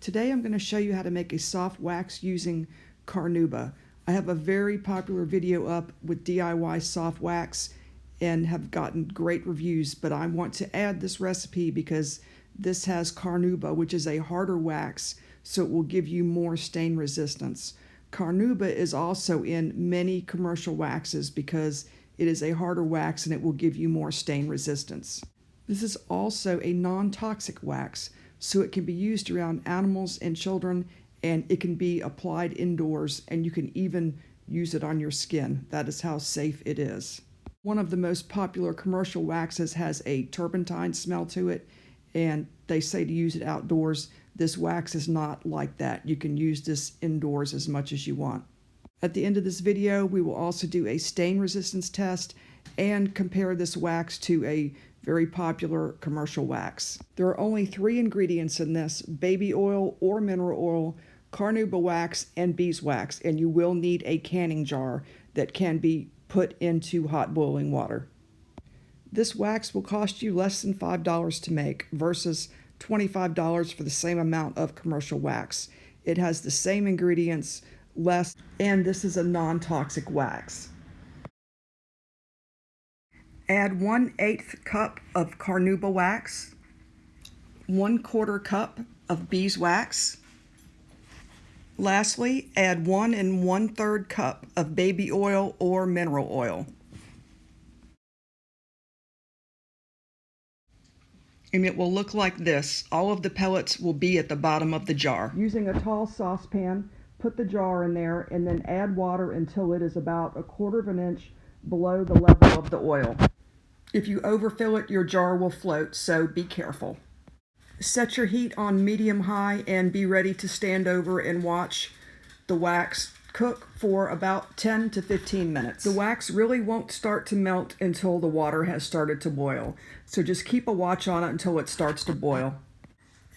Today I'm going to show you how to make a soft wax using Carnuba. I have a very popular video up with DIY soft wax and have gotten great reviews, but I want to add this recipe because this has Carnuba, which is a harder wax, so it will give you more stain resistance. Carnuba is also in many commercial waxes because it is a harder wax and it will give you more stain resistance. This is also a non-toxic wax, so it can be used around animals and children, and it can be applied indoors, and you can even use it on your skin. That is how safe it is. One of the most popular commercial waxes has a turpentine smell to it, and they say to use it outdoors. This wax is not like that. You can use this indoors as much as you want. At the end of this video, we will also do a stain resistance test and compare this wax to a very popular commercial wax. There are only 3 ingredients in this: baby oil or mineral oil, Carnuba wax, and beeswax, and you will need a canning jar that can be put into hot boiling water. This wax will cost you less than $5 to make versus $25 for the same amount of commercial wax. It has the same ingredients, less, and this is a non-toxic wax. Add 1/8 cup of Carnuba wax, 1/4 cup of beeswax. Lastly, add 1 1/3 cup of baby oil or mineral oil. And it will look like this. All of the pellets will be at the bottom of the jar. Using a tall saucepan, put the jar in there and then add water until it is about 1/4 inch below the level of the oil. If you overfill it, your jar will float, so be careful. Set your heat on medium-high and be ready to stand over and watch the wax cook for about 10 to 15 minutes. The wax really won't start to melt until the water has started to boil, so just keep a watch on it until it starts to boil.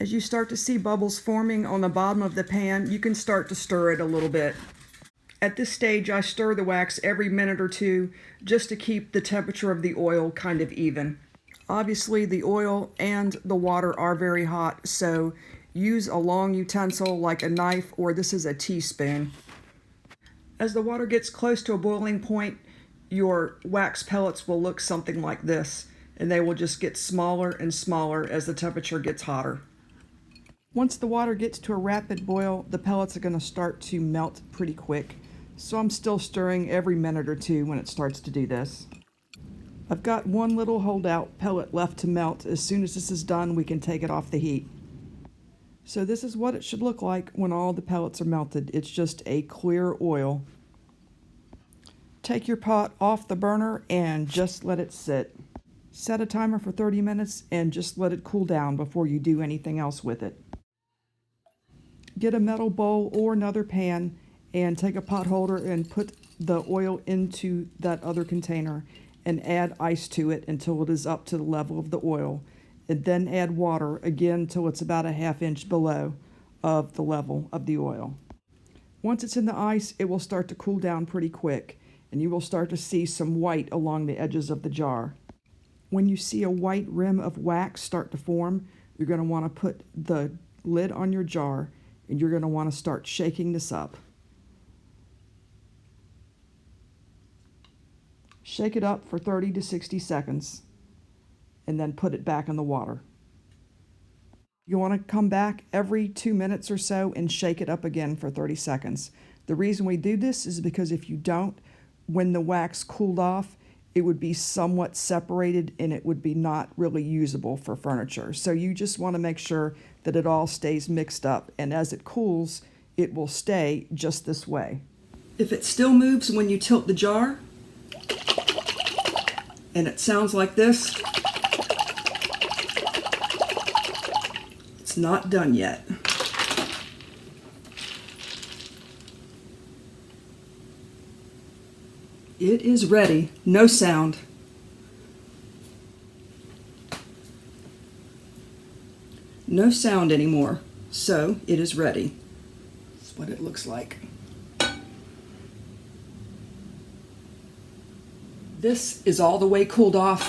As you start to see bubbles forming on the bottom of the pan, you can start to stir it a little bit. At this stage, I stir the wax every minute or two just to keep the temperature of the oil kind of even. Obviously, the oil and the water are very hot, so use a long utensil like a knife, or this is a teaspoon. As the water gets close to a boiling point, your wax pellets will look something like this, and they will just get smaller and smaller as the temperature gets hotter. Once the water gets to a rapid boil, the pellets are going to start to melt pretty quick. So I'm still stirring every minute or two when it starts to do this. I've got one little holdout pellet left to melt. As soon as this is done, we can take it off the heat. So this is what it should look like when all the pellets are melted. It's just a clear oil. Take your pot off the burner and just let it sit. Set a timer for 30 minutes and just let it cool down before you do anything else with it. Get a metal bowl or another pan and take a pot holder and put the oil into that other container and add ice to it until it is up to the level of the oil, and then add water again until it's about 1/2 inch below of the level of the oil. Once it's in the ice, it will start to cool down pretty quick, and you will start to see some white along the edges of the jar. When you see a white rim of wax start to form, you're going to want to put the lid on your jar, and you're going to want to start shaking this up. Shake it up for 30 to 60 seconds and then put it back in the water. You want to come back every 2 minutes or so and shake it up again for 30 seconds. The reason we do this is because if you don't, when the wax cooled off, it would be somewhat separated and it would be not really usable for furniture. So you just want to make sure that it all stays mixed up, and as it cools, it will stay just this way. If it still moves when you tilt the jar, and it sounds like this, it's not done yet. It is ready. No sound. No sound anymore. So it is ready. That's what it looks like. This is all the way cooled off.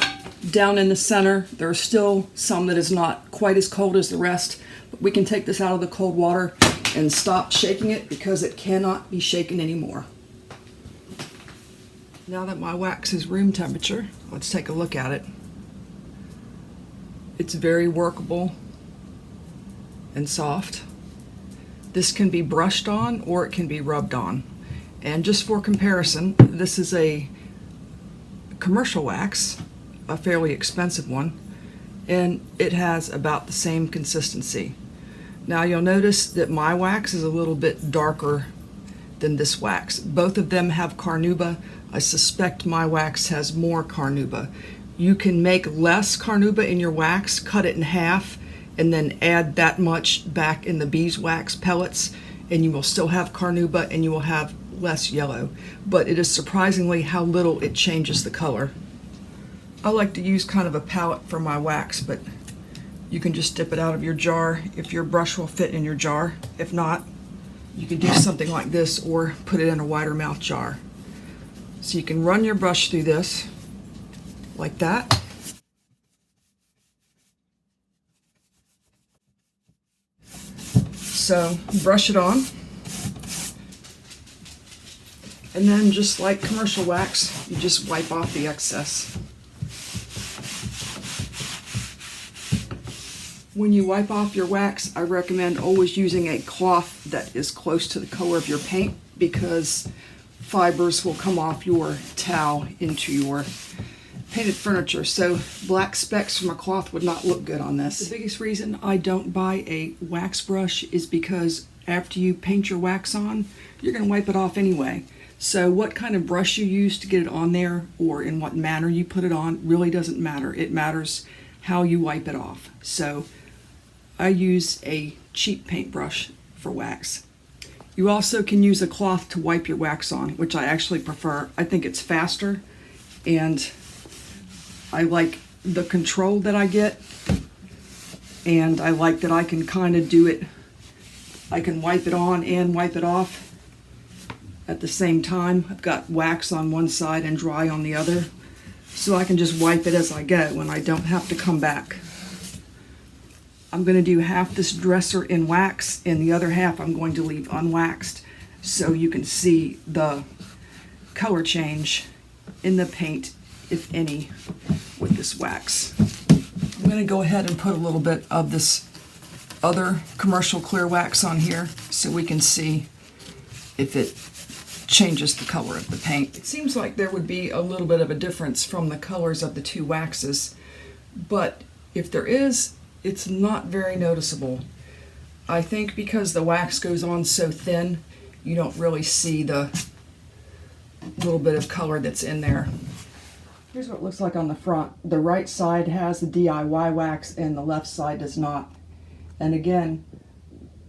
Down in the center, there are still some that is not quite as cold as the rest, we can take this out of the cold water and stop shaking it because it cannot be shaken anymore. Now that my wax is room temperature, let's take a look at it. It's very workable and soft. This can be brushed on or it can be rubbed on. And just for comparison, this is a commercial wax, a fairly expensive one, and it has about the same consistency. Now you'll notice that my wax is a little bit darker than this wax. Both of them have Carnuba. I suspect my wax has more Carnuba. You can make less Carnuba in your wax, cut it in half, and then add that much back in the beeswax pellets, and you will still have Carnuba and you will have less yellow. But it is surprisingly how little it changes the color. I like to use kind of a palette for my wax, but you can just dip it out of your jar if your brush will fit in your jar. If not, you can do something like this or put it in a wider mouth jar. So you can run your brush through this like that. So brush it on. And then just like commercial wax, you just wipe off the excess. When you wipe off your wax, I recommend always using a cloth that is close to the color of your paint because fibers will come off your towel into your painted furniture. So black specks from a cloth would not look good on this. The biggest reason I don't buy a wax brush is because after you paint your wax on, you're going to wipe it off anyway. So what kind of brush you use to get it on there or in what manner you put it on really doesn't matter. It matters how you wipe it off. So I use a cheap paintbrush for wax. You also can use a cloth to wipe your wax on, which I actually prefer. I think it's faster and I like the control that I get, and I like that I can kind of do it. I can wipe it on and wipe it off at the same time. I've got wax on one side and dry on the other, so I can just wipe it as I go and I don't have to come back. I'm going to do half this dresser in wax and the other half I'm going to leave unwaxed so you can see the color change in the paint, if any, with this wax. I'm going to go ahead and put a little bit of this other commercial clear wax on here so we can see if it changes the color of the paint. It seems like there would be a little bit of a difference from the colors of the two waxes, but if there is, it's not very noticeable. I think because the wax goes on so thin, you don't really see the little bit of color that's in there. Here's what it looks like on the front. The right side has the DIY wax and the left side does not. And again,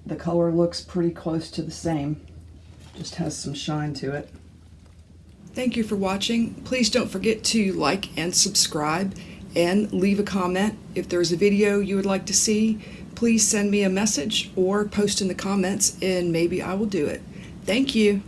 the color looks pretty close to the same. Just has some shine to it. Thank you for watching. Please don't forget to like and subscribe and leave a comment. If there's a video you would like to see, please send me a message or post in the comments and maybe I will do it. Thank you.